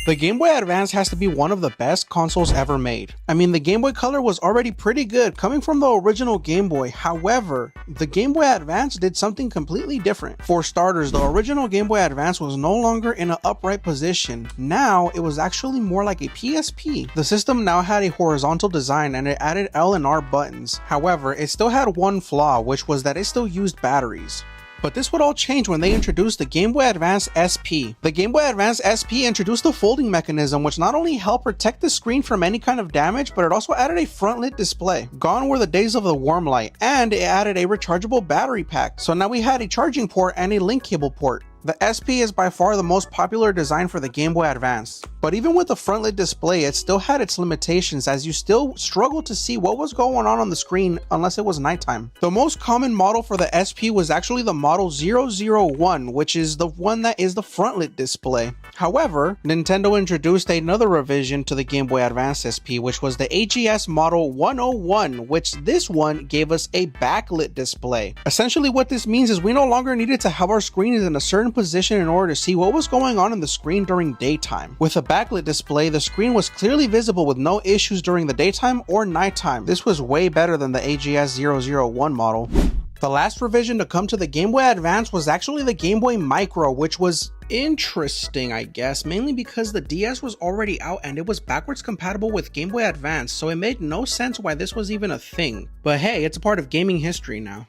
The Game Boy Advance has to be one of the best consoles ever made. I mean, the Game Boy Color was already pretty good coming from the original Game Boy. However, the Game Boy Advance did something completely different. For starters, the original Game Boy Advance was no longer in an upright position. Now, it was actually more like a PSP. The system now had a horizontal design and it added L and R buttons. However, it still had one flaw, which was that it still used batteries. But this would all change when they introduced the Game Boy Advance SP. The Game Boy Advance SP introduced a folding mechanism which not only helped protect the screen from any kind of damage, but it also added a front-lit display. Gone were the days of the warm light, and it added a rechargeable battery pack. So now we had a charging port and a link cable port. The SP is by far the most popular design for the Game Boy Advance. But even with the front-lit display, it still had its limitations as you still struggled to see what was going on the screen unless it was nighttime. The most common model for the SP was actually the model 001, which is the one that is the front-lit display. However, Nintendo introduced another revision to the Game Boy Advance SP, which was the AGS model 101, which this one gave us a backlit display. Essentially what this means is we no longer needed to have our screens in a certain position in order to see what was going on the screen during daytime. With a backlit display, the screen was clearly visible with no issues during the daytime or nighttime. This was way better than the AGS 001 model. The last revision to come to the Game Boy Advance was actually the Game Boy Micro, which was interesting, I guess, mainly because the DS was already out and it was backwards compatible with Game Boy Advance, so it made no sense why this was even a thing. But hey, it's a part of gaming history now.